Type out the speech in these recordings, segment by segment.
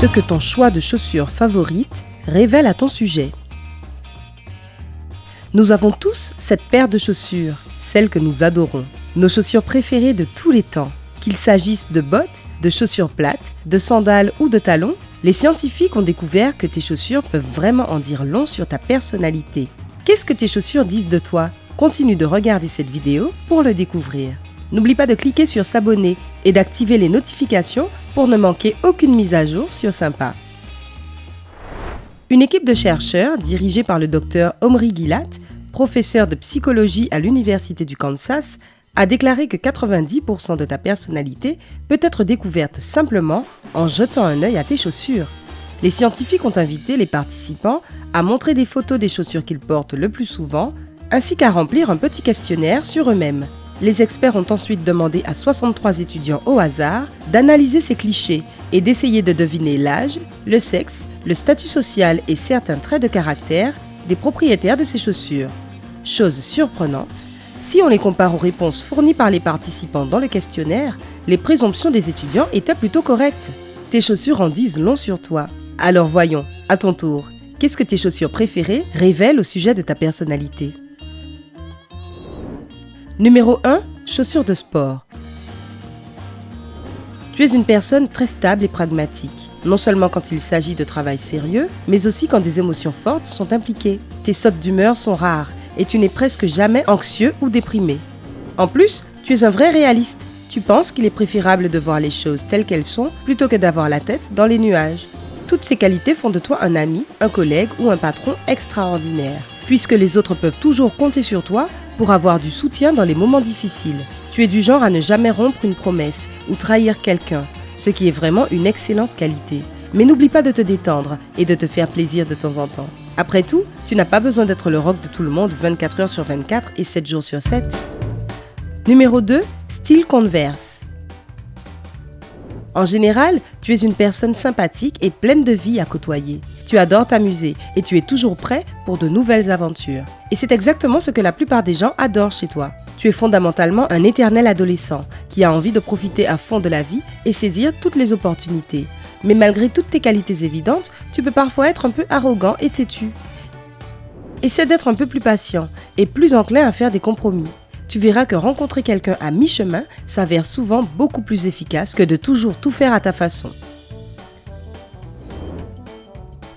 Ce que ton choix de chaussures favorite révèle à ton sujet. Nous avons tous cette paire de chaussures, celle que nous adorons, nos chaussures préférées de tous les temps. Qu'il s'agisse de bottes, de chaussures plates, de sandales ou de talons, les scientifiques ont découvert que tes chaussures peuvent vraiment en dire long sur ta personnalité. Qu'est-ce que tes chaussures disent de toi? Continue de regarder cette vidéo pour le découvrir. N'oublie pas de cliquer sur s'abonner et d'activer les notifications pour ne manquer aucune mise à jour sur Sympa. Une équipe de chercheurs dirigée par le docteur Omri Gilat, professeur de psychologie à l'Université du Kansas, a déclaré que 90% de ta personnalité peut être découverte simplement en jetant un œil à tes chaussures. Les scientifiques ont invité les participants à montrer des photos des chaussures qu'ils portent le plus souvent, ainsi qu'à remplir un petit questionnaire sur eux-mêmes. Les experts ont ensuite demandé à 63 étudiants au hasard d'analyser ces clichés et d'essayer de deviner l'âge, le sexe, le statut social et certains traits de caractère des propriétaires de ces chaussures. Chose surprenante, si on les compare aux réponses fournies par les participants dans le questionnaire, les présomptions des étudiants étaient plutôt correctes. Tes chaussures en disent long sur toi. Alors voyons, à ton tour, qu'est-ce que tes chaussures préférées révèlent au sujet de ta personnalité? Numéro 1. Chaussures de sport. Tu es une personne très stable et pragmatique, non seulement quand il s'agit de travail sérieux, mais aussi quand des émotions fortes sont impliquées. Tes sautes d'humeur sont rares et tu n'es presque jamais anxieux ou déprimé. En plus, tu es un vrai réaliste. Tu penses qu'il est préférable de voir les choses telles qu'elles sont plutôt que d'avoir la tête dans les nuages. Toutes ces qualités font de toi un ami, un collègue ou un patron extraordinaire, puisque les autres peuvent toujours compter sur toi pour avoir du soutien dans les moments difficiles. Tu es du genre à ne jamais rompre une promesse ou trahir quelqu'un, ce qui est vraiment une excellente qualité. Mais n'oublie pas de te détendre et de te faire plaisir de temps en temps. Après tout, tu n'as pas besoin d'être le rock de tout le monde 24 heures sur 24 et 7 jours sur 7. Numéro 2. Style Converse. En général, tu es une personne sympathique et pleine de vie à côtoyer. Tu adores t'amuser et tu es toujours prêt pour de nouvelles aventures. Et c'est exactement ce que la plupart des gens adorent chez toi. Tu es fondamentalement un éternel adolescent qui a envie de profiter à fond de la vie et saisir toutes les opportunités. Mais malgré toutes tes qualités évidentes, tu peux parfois être un peu arrogant et têtu. Essaie d'être un peu plus patient et plus enclin à faire des compromis. Tu verras que rencontrer quelqu'un à mi-chemin s'avère souvent beaucoup plus efficace que de toujours tout faire à ta façon.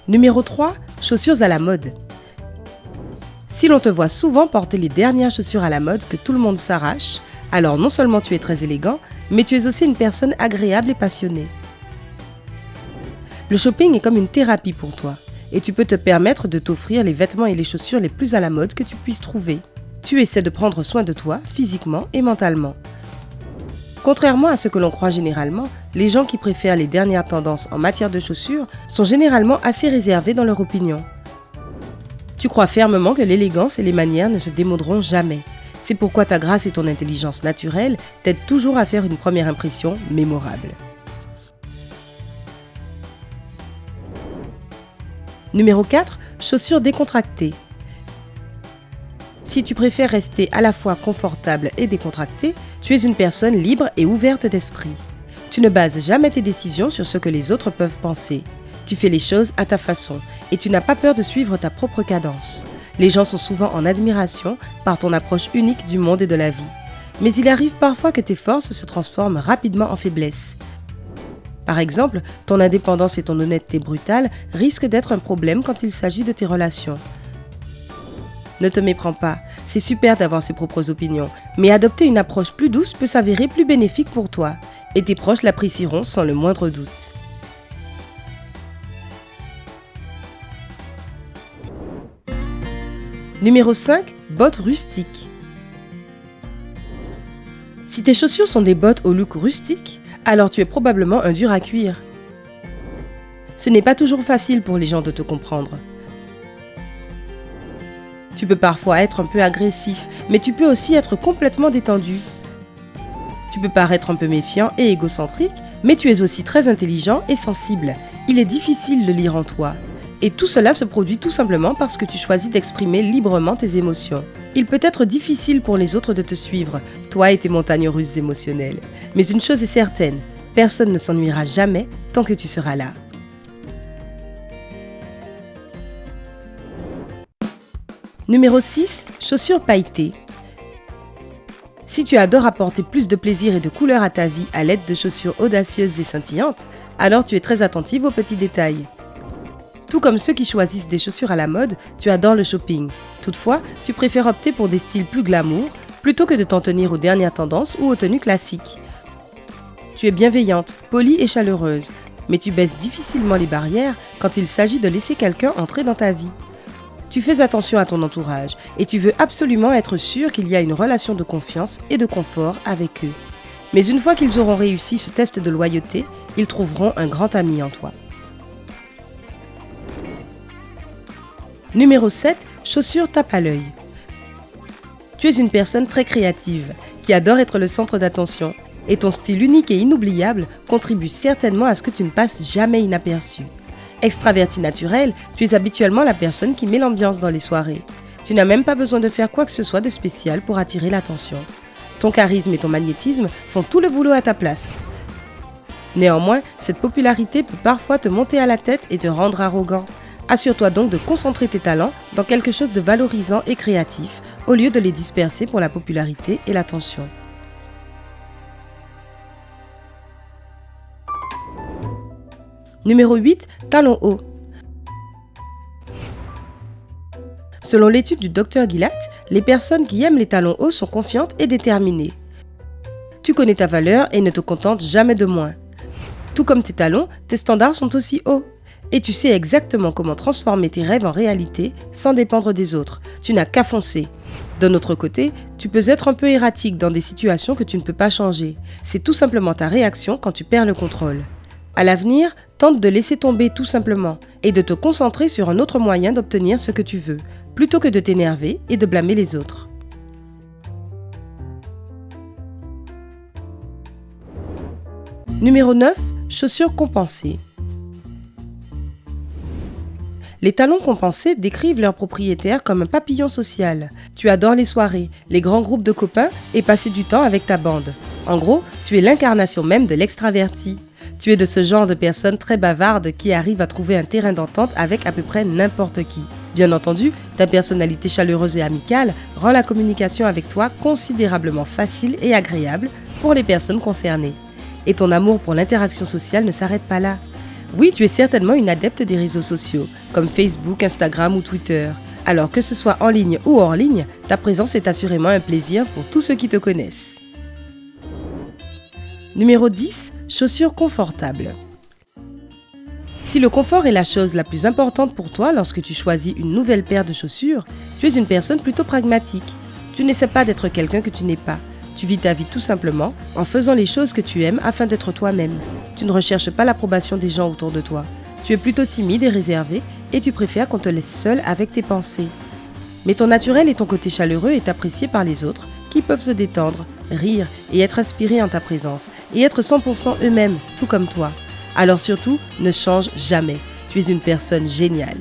Numéro 3. Chaussures à la mode. Si l'on te voit souvent porter les dernières chaussures à la mode que tout le monde s'arrache, alors non seulement tu es très élégant, mais tu es aussi une personne agréable et passionnée. Le shopping est comme une thérapie pour toi, et tu peux te permettre de t'offrir les vêtements et les chaussures les plus à la mode que tu puisses trouver. Tu essaies de prendre soin de toi, physiquement et mentalement. Contrairement à ce que l'on croit généralement, les gens qui préfèrent les dernières tendances en matière de chaussures sont généralement assez réservés dans leur opinion. Tu crois fermement que l'élégance et les manières ne se démoderont jamais. C'est pourquoi ta grâce et ton intelligence naturelle t'aident toujours à faire une première impression mémorable. Numéro 4. Chaussures décontractées. Si tu préfères rester à la fois confortable et décontracté, tu es une personne libre et ouverte d'esprit. Tu ne bases jamais tes décisions sur ce que les autres peuvent penser. Tu fais les choses à ta façon et tu n'as pas peur de suivre ta propre cadence. Les gens sont souvent en admiration par ton approche unique du monde et de la vie. Mais il arrive parfois que tes forces se transforment rapidement en faiblesses. Par exemple, ton indépendance et ton honnêteté brutale risquent d'être un problème quand il s'agit de tes relations. Ne te méprends pas, c'est super d'avoir ses propres opinions, mais adopter une approche plus douce peut s'avérer plus bénéfique pour toi, et tes proches l'apprécieront sans le moindre doute. Numéro 5. Bottes rustiques. Si tes chaussures sont des bottes au look rustique, alors tu es probablement un dur à cuire. Ce n'est pas toujours facile pour les gens de te comprendre. Tu peux parfois être un peu agressif, mais tu peux aussi être complètement détendu. Tu peux paraître un peu méfiant et égocentrique, mais tu es aussi très intelligent et sensible. Il est difficile de lire en toi. Et tout cela se produit tout simplement parce que tu choisis d'exprimer librement tes émotions. Il peut être difficile pour les autres de te suivre, toi et tes montagnes russes émotionnelles. Mais une chose est certaine, personne ne s'ennuiera jamais tant que tu seras là. Numéro 6. Chaussures pailletées. Si tu adores apporter plus de plaisir et de couleur à ta vie à l'aide de chaussures audacieuses et scintillantes, alors tu es très attentive aux petits détails. Tout comme ceux qui choisissent des chaussures à la mode, tu adores le shopping. Toutefois, tu préfères opter pour des styles plus glamour plutôt que de t'en tenir aux dernières tendances ou aux tenues classiques. Tu es bienveillante, polie et chaleureuse, mais tu baisses difficilement les barrières quand il s'agit de laisser quelqu'un entrer dans ta vie. Tu fais attention à ton entourage et tu veux absolument être sûr qu'il y a une relation de confiance et de confort avec eux. Mais une fois qu'ils auront réussi ce test de loyauté, ils trouveront un grand ami en toi. Numéro 7. Chaussures tape à l'œil. Tu es une personne très créative, qui adore être le centre d'attention, et ton style unique et inoubliable contribue certainement à ce que tu ne passes jamais inaperçu. Extraverti naturel, tu es habituellement la personne qui met l'ambiance dans les soirées. Tu n'as même pas besoin de faire quoi que ce soit de spécial pour attirer l'attention. Ton charisme et ton magnétisme font tout le boulot à ta place. Néanmoins, cette popularité peut parfois te monter à la tête et te rendre arrogant. Assure-toi donc de concentrer tes talents dans quelque chose de valorisant et créatif, au lieu de les disperser pour la popularité et l'attention. Numéro 8. Talons hauts. Selon l'étude du Dr Gillat, les personnes qui aiment les talons hauts sont confiantes et déterminées. Tu connais ta valeur et ne te contentes jamais de moins. Tout comme tes talons, tes standards sont aussi hauts. Et tu sais exactement comment transformer tes rêves en réalité sans dépendre des autres. Tu n'as qu'à foncer. D'un autre côté, tu peux être un peu erratique dans des situations que tu ne peux pas changer. C'est tout simplement ta réaction quand tu perds le contrôle. À l'avenir, tente de laisser tomber tout simplement et de te concentrer sur un autre moyen d'obtenir ce que tu veux, plutôt que de t'énerver et de blâmer les autres. Numéro 9. Chaussures compensées. Les talons compensés décrivent leur propriétaire comme un papillon social. Tu adores les soirées, les grands groupes de copains et passer du temps avec ta bande. En gros, tu es l'incarnation même de l'extraverti. Tu es de ce genre de personne très bavarde qui arrive à trouver un terrain d'entente avec à peu près n'importe qui. Bien entendu, ta personnalité chaleureuse et amicale rend la communication avec toi considérablement facile et agréable pour les personnes concernées. Et ton amour pour l'interaction sociale ne s'arrête pas là. Oui, tu es certainement une adepte des réseaux sociaux, comme Facebook, Instagram ou Twitter. Alors que ce soit en ligne ou hors ligne, ta présence est assurément un plaisir pour tous ceux qui te connaissent. Numéro 10. Chaussures confortables. Si le confort est la chose la plus importante pour toi lorsque tu choisis une nouvelle paire de chaussures, tu es une personne plutôt pragmatique. Tu n'essaies pas d'être quelqu'un que tu n'es pas. Tu vis ta vie tout simplement en faisant les choses que tu aimes afin d'être toi-même. Tu ne recherches pas l'approbation des gens autour de toi. Tu es plutôt timide et réservé et tu préfères qu'on te laisse seul avec tes pensées. Mais ton naturel et ton côté chaleureux est apprécié par les autres qui peuvent se détendre, rire et être inspirés en ta présence et être 100% eux-mêmes, tout comme toi. Alors surtout, ne change jamais. Tu es une personne géniale.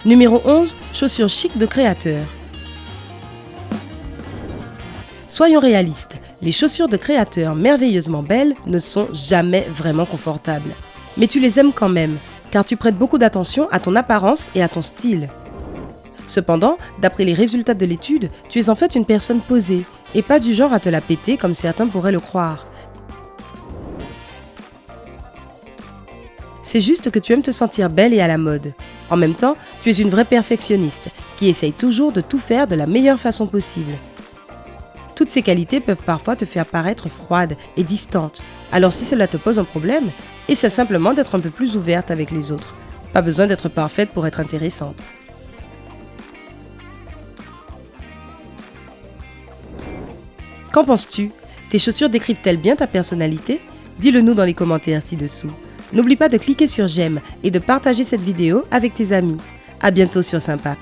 Numéro 11. Chaussures chic de créateur. Soyons réalistes, les chaussures de créateur merveilleusement belles ne sont jamais vraiment confortables. Mais tu les aimes quand même, car tu prêtes beaucoup d'attention à ton apparence et à ton style. Cependant, d'après les résultats de l'étude, tu es en fait une personne posée, et pas du genre à te la péter comme certains pourraient le croire. C'est juste que tu aimes te sentir belle et à la mode. En même temps, tu es une vraie perfectionniste, qui essaye toujours de tout faire de la meilleure façon possible. Toutes ces qualités peuvent parfois te faire paraître froide et distante. Alors si cela te pose un problème, essaie simplement d'être un peu plus ouverte avec les autres. Pas besoin d'être parfaite pour être intéressante. Qu'en penses-tu? Tes chaussures décrivent-elles bien ta personnalité? Dis-le nous dans les commentaires ci-dessous. N'oublie pas de cliquer sur j'aime et de partager cette vidéo avec tes amis. À bientôt sur Sympa.